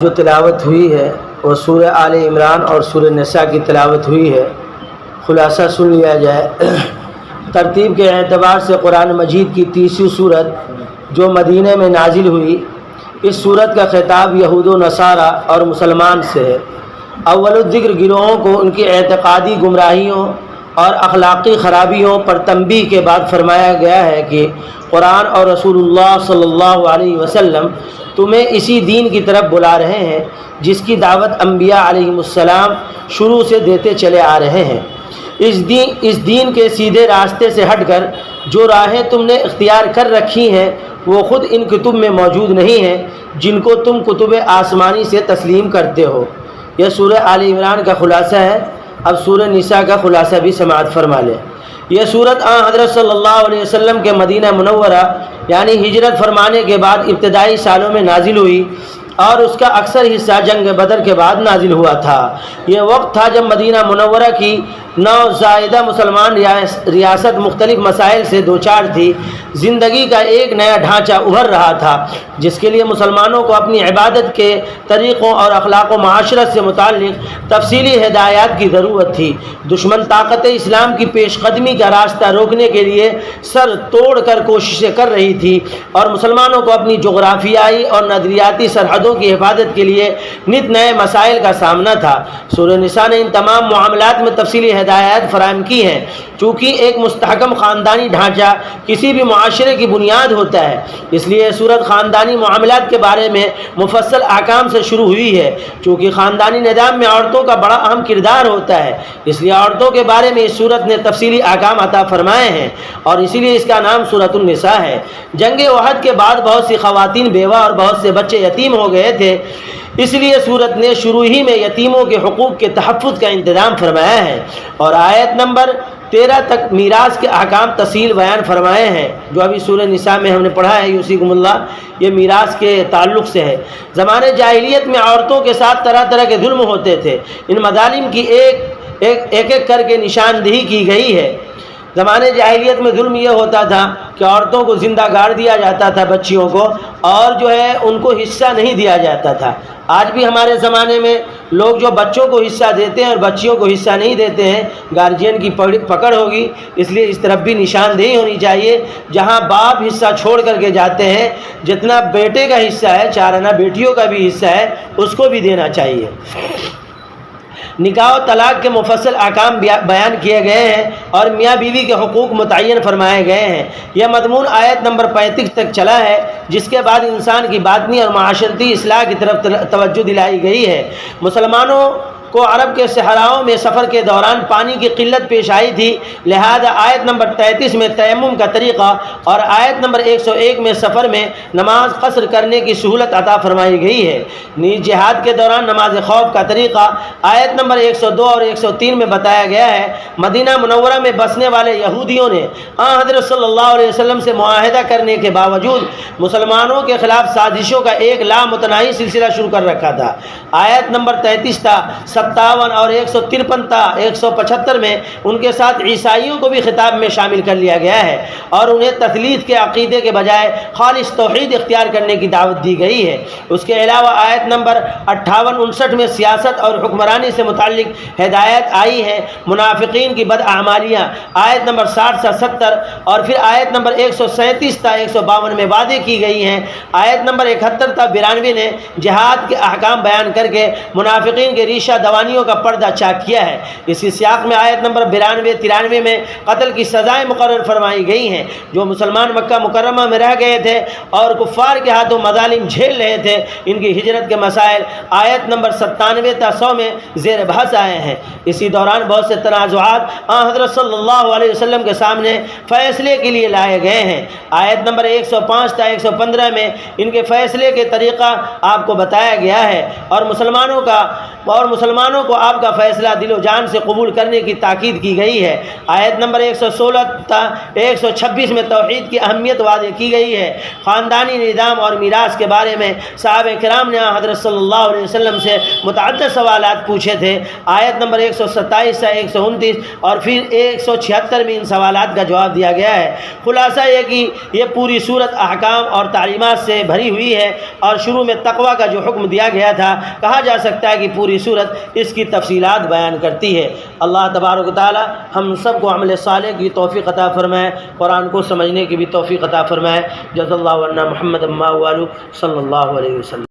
جو تلاوت ہوئی ہے وہ سورہ آل عمران اور سورہ نساء کی تلاوت ہوئی ہے۔ خلاصہ سن لیا جائے۔ ترتیب کے اعتبار سے قرآن مجید کی تیسری صورت جو مدینہ میں نازل ہوئی، اس صورت کا خطاب یہود و نصارہ اور مسلمان سے ہے۔ اول الذکر گروہوں کو ان کی اعتقادی گمراہیوں اور اخلاقی خرابیوں پر تنبیہ کے بعد فرمایا گیا ہے کہ قرآن اور رسول اللہ صلی اللہ علیہ وسلم تمہیں اسی دین کی طرف بلا رہے ہیں جس کی دعوت انبیاء علیہم السلام شروع سے دیتے چلے آ رہے ہیں۔ اس دین کے سیدھے راستے سے ہٹ کر جو راہیں تم نے اختیار کر رکھی ہیں وہ خود ان کتب میں موجود نہیں ہیں جن کو تم کتب آسمانی سے تسلیم کرتے ہو۔ یہ سورہ آل عمران کا خلاصہ ہے۔ اب سورہ نساء کا خلاصہ بھی سماعت فرما لیں۔ یہ سورت حضرت صلی اللہ علیہ وسلم کے مدینہ منورہ یعنی ہجرت فرمانے کے بعد ابتدائی سالوں میں نازل ہوئی اور اس کا اکثر حصہ جنگ بدر کے بعد نازل ہوا تھا۔ یہ وقت تھا جب مدینہ منورہ کی نوزائیدہ مسلمان ریاست مختلف مسائل سے دوچار تھی۔ زندگی کا ایک نیا ڈھانچہ ابھر رہا تھا جس کے لیے مسلمانوں کو اپنی عبادت کے طریقوں اور اخلاق و معاشرت سے متعلق تفصیلی ہدایات کی ضرورت تھی۔ دشمن طاقت اسلام کی پیش قدمی کا راستہ روکنے کے لیے سر توڑ کر کوششیں کر رہی تھی اور مسلمانوں کو اپنی جغرافیائی اور نظریاتی سرحدوں کی حفاظت کے لیے نت نئے مسائل کا سامنا تھا۔ سورہ نساء نے ان تمام معاملات میں تفصیلی ہدایات فراہم کی ہیں۔ چونکہ ایک مستحکم خاندانی ڈھانچہ کسی بھی معاشرے کی بنیاد ہوتا ہے، اس لیے یہ سورت خاندانی معاملات کے بارے میں مفصل احکام سے شروع ہوئی ہے۔ چونکہ خاندانی نظام میں عورتوں کا بڑا اہم کردار ہوتا ہے، اس لیے عورتوں کے بارے میں اس سورت نے تفصیلی احکام عطا فرمائے ہیں اور اسی لیے اس کا نام سورۃ النساء ہے۔ جنگ احد کے بعد بہت سی خواتین بیوہ اور بہت سے بچے یتیم ہو گئے تھے، اس لیے سورت نے شروع ہی میں یتیموں کے حقوق کے تحفظ کا انتظام فرمایا ہے اور آیت نمبر 13 تک میراث کے احکام تفصیل بیان فرمائے ہیں جو ابھی سورہ نساء میں ہم نے پڑھا ہے۔ یوصیکم اللہ، یہ میراث کے تعلق سے ہے۔ زمانے جاہلیت میں عورتوں کے ساتھ طرح طرح کے ظلم ہوتے تھے۔ ان مظالم کی ایک کر کے نشاندہی کی گئی ہے۔ زمانے جاہلیت میں ظلم یہ ہوتا تھا کہ عورتوں کو زندہ گاڑ دیا جاتا تھا، بچیوں کو، اور جو ہے ان کو حصہ نہیں دیا جاتا تھا۔ آج بھی ہمارے زمانے میں لوگ جو بچوں کو حصہ دیتے ہیں اور بچیوں کو حصہ نہیں دیتے ہیں، گارجین کی پکڑ ہوگی۔ اس لیے اس طرف بھی نشاندہی ہونی چاہیے۔ جہاں باپ حصہ چھوڑ کر کے جاتے ہیں، جتنا بیٹے کا حصہ ہے، 4 آنا بیٹیوں کا بھی حصہ ہے، اس کو بھی دینا چاہیے۔ نکاح و طلاق کے مفصل احکام بیان کیے گئے ہیں اور میاں بیوی کے حقوق متعین فرمائے گئے ہیں۔ یہ مضمون آیت نمبر 35 تک چلا ہے، جس کے بعد انسان کی باطنی اور معاشرتی اصلاح کی طرف توجہ دلائی گئی ہے۔ مسلمانوں کو عرب کے صحراؤں میں سفر کے دوران پانی کی قلت پیش آئی تھی، لہذا آیت نمبر 33 میں تیمم کا طریقہ اور آیت نمبر 101 میں سفر میں نماز قصر کرنے کی سہولت عطا فرمائی گئی ہے۔ نیز جہاد کے دوران نماز خوف کا طریقہ آیت نمبر 102 اور 103 میں بتایا گیا ہے۔ مدینہ منورہ میں بسنے والے یہودیوں نے حضرت صلی اللہ علیہ وسلم سے معاہدہ کرنے کے باوجود مسلمانوں کے خلاف سازشوں کا ایک لامتناہی سلسلہ شروع کر رکھا تھا۔ آیت نمبر 33 تا 57 اور 153 تا 175 میں ان کے ساتھ عیسائیوں کو بھی خطاب میں شامل کر لیا گیا ہے اور انہیں تثلیث کے عقیدے کے بجائے خالص توحید اختیار کرنے کی دعوت دی گئی ہے۔ اس کے علاوہ آیت نمبر 58-59 میں سیاست اور حکمرانی سے متعلق ہدایت آئی ہے۔ منافقین کی بداعمالیاں آیت نمبر 60 سے 70 اور پھر آیت نمبر 137 تا 152 میں وعدے کی گئی ہیں۔ آیت نمبر 71 تا 92 نے جہاد کے احکام بیان کر کے منافقین کے ریشہ دوانیوں کا پردہ چاک کیا ہے۔ اسی سیاق میں آیت نمبر 92-93 میں قتل کی سزائیں مقرر فرمائی گئی ہیں۔ جو مسلمان مکہ مکرمہ میں رہ گئے تھے اور کفار کے ہاتھوں مظالم جھیل رہے تھے، ان کی ہجرت کے مسائل آیت نمبر 97 تا 100 میں زیر بحث آئے ہیں۔ اسی دوران بہت سے تنازعات حضرت صلی اللہ علیہ وسلم کے سامنے فیصلے کے لیے لائے گئے ہیں۔ آیت نمبر 105 تا 115 میں ان کے فیصلے کے طریقہ آپ کو بتایا گیا ہے اور مسلمانوں کا اور مسلمانوں کو آپ کا فیصلہ دل و جان سے قبول کرنے کی تاکید کی گئی ہے۔ آیت نمبر 116 تا 126 میں توحید کی اہمیت واضح کی گئی ہے۔ خاندانی نظام اور میراث کے بارے میں صحابہ کرام نے حضرت صلی اللہ علیہ وسلم سے متعدد سوالات پوچھے تھے۔ آیت نمبر 127 سے 129 اور پھر 176 میں ان سوالات کا جواب دیا گیا ہے۔ خلاصہ یہ کہ یہ پوری صورت احکام اور تعلیمات سے بھری ہوئی ہے، اور شروع میں تقوی کا جو حکم دیا گیا تھا، کہا جا سکتا ہے کہ پوری صورت اس کی تفصیلات بیان کرتی ہے۔ اللہ تبارک و تعالی ہم سب کو عمل صالح کی توفیق عطا فرمائے، قرآن کو سمجھنے کی بھی توفیق عطا فرمائے۔ جزا اللہ عنا محمد ما والو صلی اللہ علیہ وسلم۔